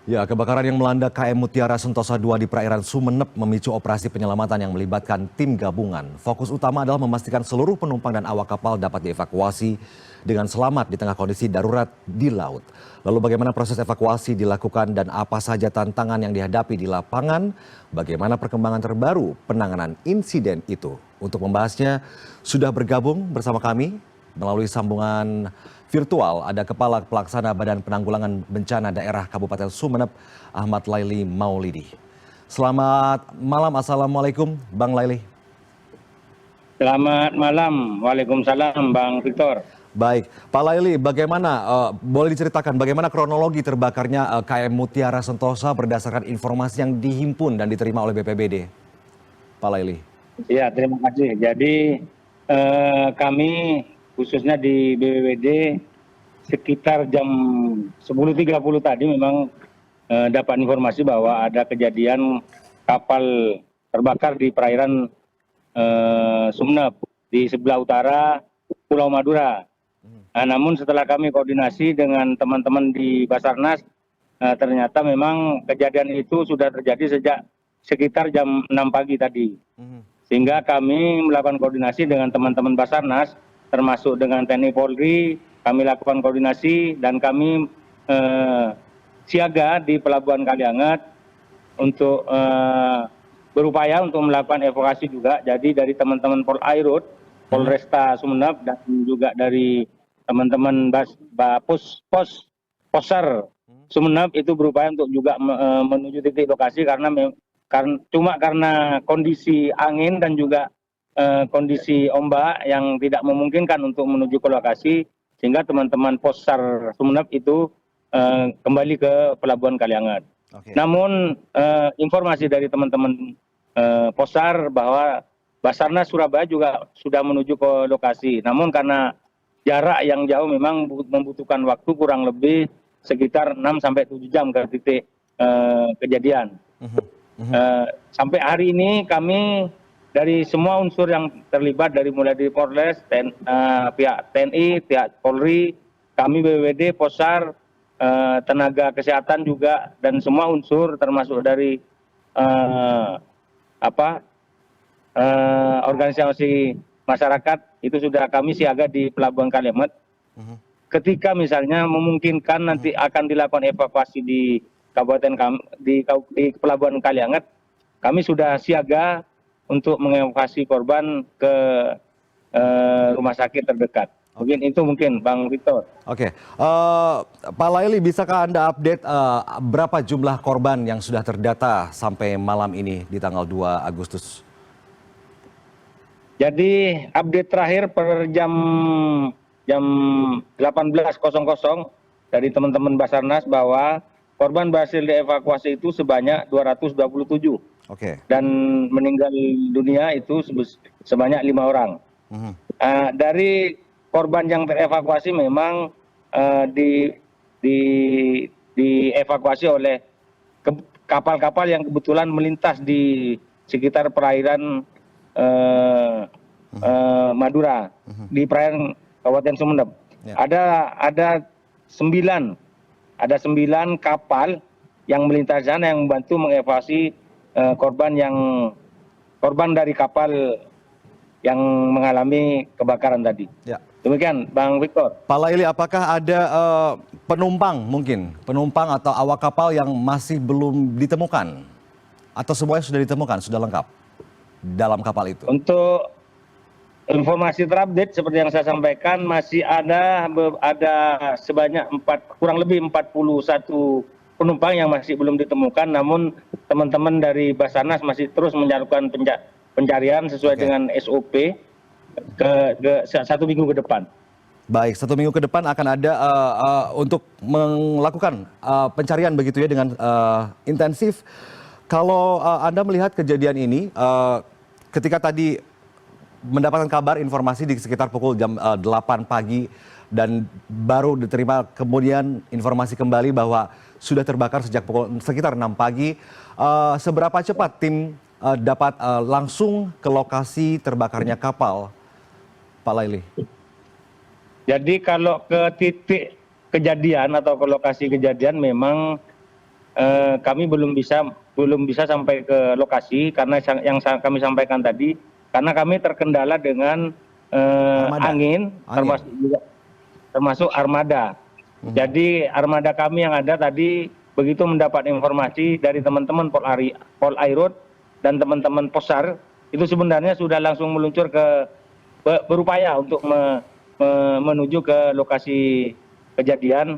Ya, kebakaran yang melanda KM Mutiara Sentosa II di perairan Sumeneb memicu operasi penyelamatan yang melibatkan tim gabungan. Fokus utama adalah memastikan seluruh penumpang dan awak kapal dapat dievakuasi dengan selamat di tengah kondisi darurat di laut. Lalu bagaimana proses evakuasi dilakukan dan apa saja tantangan yang dihadapi di lapangan? Bagaimana perkembangan terbaru penanganan insiden itu? Untuk membahasnya sudah bergabung bersama kami melalui sambungan virtual ada Kepala Pelaksana Badan Penanggulangan Bencana Daerah Kabupaten Sumeneb, Ahmad Laili Maulidi. Selamat malam, Assalamualaikum Bang Laili. Selamat malam, Waalaikumsalam Bang Victor. Baik, Pak Laili, bagaimana, boleh diceritakan bagaimana kronologi terbakarnya KM Mutiara Sentosa berdasarkan informasi yang dihimpun dan diterima oleh BPBD, Pak Laili? Ya, terima kasih. Jadi kami khususnya di BPBD sekitar jam 10.30 tadi memang dapat informasi bahwa ada kejadian kapal terbakar di perairan Sumeneb di sebelah utara Pulau Madura. Namun setelah kami koordinasi dengan teman-teman di Basarnas, ternyata memang kejadian itu sudah terjadi sejak sekitar jam 6 pagi tadi. Sehingga kami melakukan koordinasi dengan teman-teman Basarnas, termasuk dengan TNI Polri, kami lakukan koordinasi dan kami siaga di Pelabuhan Kalianget untuk berupaya untuk melakukan evakuasi juga. Jadi dari teman-teman Polairut, Polresta Sumeneb dan juga dari teman-teman Posar Sumeneb itu berupaya untuk juga menuju titik lokasi karena kondisi angin dan juga kondisi ombak yang tidak memungkinkan untuk menuju ke lokasi, sehingga teman-teman Posar Sumeneb itu kembali ke Pelabuhan Kalianget. Oke. Namun informasi dari teman-teman Posar bahwa Basarnas Surabaya juga sudah menuju ke lokasi. Namun karena jarak yang jauh memang membutuhkan waktu kurang lebih sekitar 6 sampai 7 jam ke titik kejadian. Sampai hari ini kami dari semua unsur yang terlibat dari mulai dari Polres, pihak TNI, pihak Polri, kami BPBD, Posar, tenaga kesehatan juga dan semua unsur termasuk dari organisasi masyarakat itu sudah kami siaga di Pelabuhan Kalianget. Ketika misalnya memungkinkan nanti akan dilakukan evakuasi di Pelabuhan Kalianget, kami sudah siaga untuk mengevakuasi korban ke rumah sakit terdekat. Mungkin Bang Victor. Oke, Pak Laili, bisakah Anda update berapa jumlah korban yang sudah terdata sampai malam ini di tanggal 2 Agustus? Jadi update terakhir per jam 18.00 dari teman-teman Basarnas bahwa korban berhasil dievakuasi itu sebanyak 227. Oke. Dan meninggal dunia itu sebanyak 5 orang. Dari korban yang terevakuasi memang dievakuasi oleh kapal-kapal yang kebetulan melintas di sekitar perairan Madura, di perairan Kabupaten Sumeneb. Ya. Ada 9 kapal yang melintas sana yang membantu mengevakuasi korban dari kapal yang mengalami kebakaran tadi. Ya. Demikian Bang Victor. Pak Laili, apakah ada penumpang atau awak kapal yang masih belum ditemukan? Atau semuanya sudah ditemukan, sudah lengkap dalam kapal itu? Untuk informasi terupdate seperti yang saya sampaikan, masih ada sebanyak kurang lebih 41 penumpang yang masih belum ditemukan, namun teman-teman dari Basarnas masih terus melakukan pencarian sesuai dengan SOP ke 1 minggu ke depan. Baik, 1 minggu ke depan akan ada untuk melakukan pencarian begitu ya dengan intensif. Kalau Anda melihat kejadian ini, ketika tadi mendapatkan kabar informasi di sekitar pukul jam 8 pagi dan baru diterima kemudian informasi kembali bahwa sudah terbakar sejak sekitar 6 pagi. Seberapa cepat tim dapat langsung ke lokasi terbakarnya kapal, Pak Laili? Jadi kalau ke titik kejadian atau ke lokasi kejadian memang kami belum bisa sampai ke lokasi karena yang kami sampaikan tadi, karena kami terkendala dengan angin. Termasuk armada. Jadi armada kami yang ada tadi begitu mendapat informasi dari teman-teman Polairut dan teman-teman Posar, itu sebenarnya sudah langsung meluncur berupaya untuk menuju ke lokasi kejadian.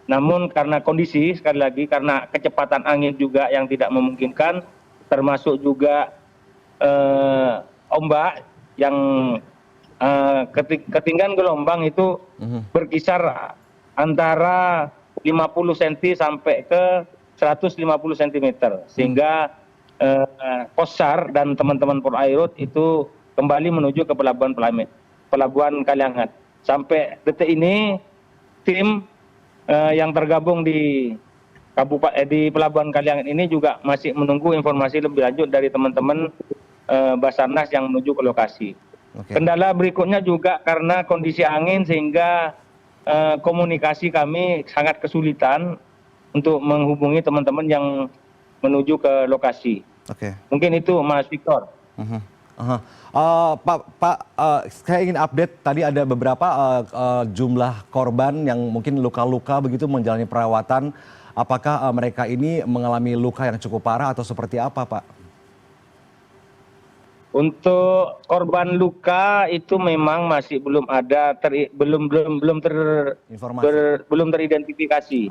Namun karena kondisi, sekali lagi karena kecepatan angin juga yang tidak memungkinkan, termasuk juga ombak yang ketinggian gelombang itu berkisar antara 50 cm sampai ke 150 cm, sehingga Posar dan teman-teman Polairut itu kembali menuju ke pelabuhan Kaliangat. Sampai detik ini tim yang tergabung di pelabuhan Kaliangat ini juga masih menunggu informasi lebih lanjut dari teman-teman Basarnas yang menuju ke lokasi. Kendala berikutnya juga karena kondisi angin, sehingga komunikasi kami sangat kesulitan untuk menghubungi teman-teman yang menuju ke lokasi. Mungkin itu Mas Victor. Pak, saya ingin update, tadi ada beberapa jumlah korban yang mungkin luka-luka begitu menjalani perawatan. Apakah mereka ini mengalami luka yang cukup parah atau seperti apa, Pak? Untuk korban luka itu memang masih belum ada, belum teridentifikasi.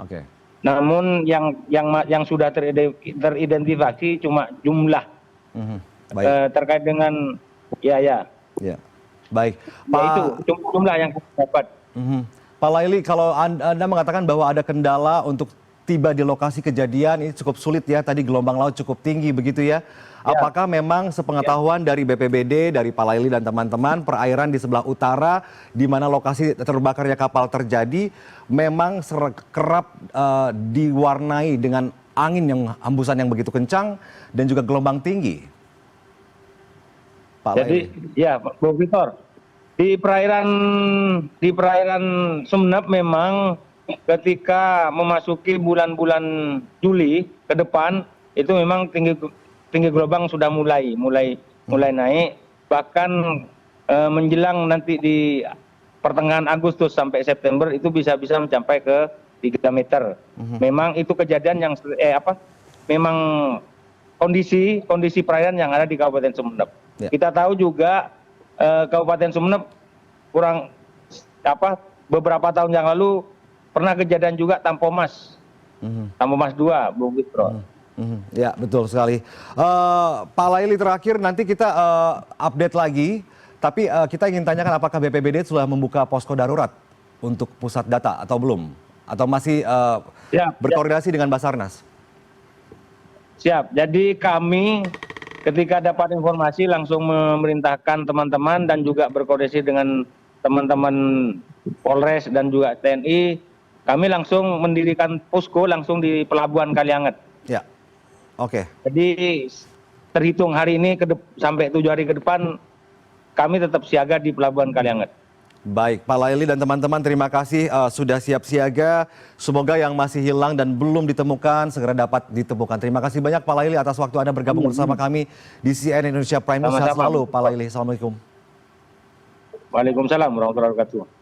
Namun yang sudah teridentifikasi cuma jumlah. Terkait dengan baik. Pak, itu jumlah yang kita dapat. Pak Laili, kalau Anda mengatakan bahwa ada kendala untuk tiba di lokasi kejadian, ini cukup sulit ya, tadi gelombang laut cukup tinggi begitu ya. Apakah memang sepengetahuan dari BPBD, dari Pak Laili dan teman-teman, perairan di sebelah utara di mana lokasi terbakarnya kapal terjadi memang kerap diwarnai dengan angin yang hembusan yang begitu kencang dan juga gelombang tinggi? Pak Jadi Laili. ya, Bu Victor, di perairan Sumeneb memang ketika memasuki bulan-bulan Juli ke depan itu memang tinggi gelombang sudah mulai naik, bahkan menjelang nanti di pertengahan Agustus sampai September itu bisa mencapai ke 3 meter. Memang itu kejadian yang memang kondisi perairan yang ada di Kabupaten Sumeneb. Kita tahu juga Kabupaten Sumeneb beberapa tahun yang lalu pernah kejadian juga Tampomas 2, Bu Victor. Ya, betul sekali. Pak Laili, terakhir nanti kita update lagi, tapi kita ingin tanyakan apakah BPBD sudah membuka posko darurat untuk pusat data atau belum? Atau masih berkoordinasi dengan Basarnas? Siap, jadi kami ketika dapat informasi langsung memerintahkan teman-teman dan juga berkoordinasi dengan teman-teman Polres dan juga TNI, kami langsung mendirikan posko langsung di Pelabuhan Kaliangat. Ya. Oke. Jadi terhitung hari ini sampai 7 hari ke depan kami tetap siaga di Pelabuhan Kaliangat. Baik, Pak Laili dan teman-teman, terima kasih sudah siap siaga. Semoga yang masih hilang dan belum ditemukan segera dapat ditemukan. Terima kasih banyak Pak Laili atas waktu Anda bergabung bersama kami di CNN Indonesia Prime News. Sehat selalu Pak Laili. Assalamualaikum. Waalaikumsalam warahmatullahi wabarakatuh.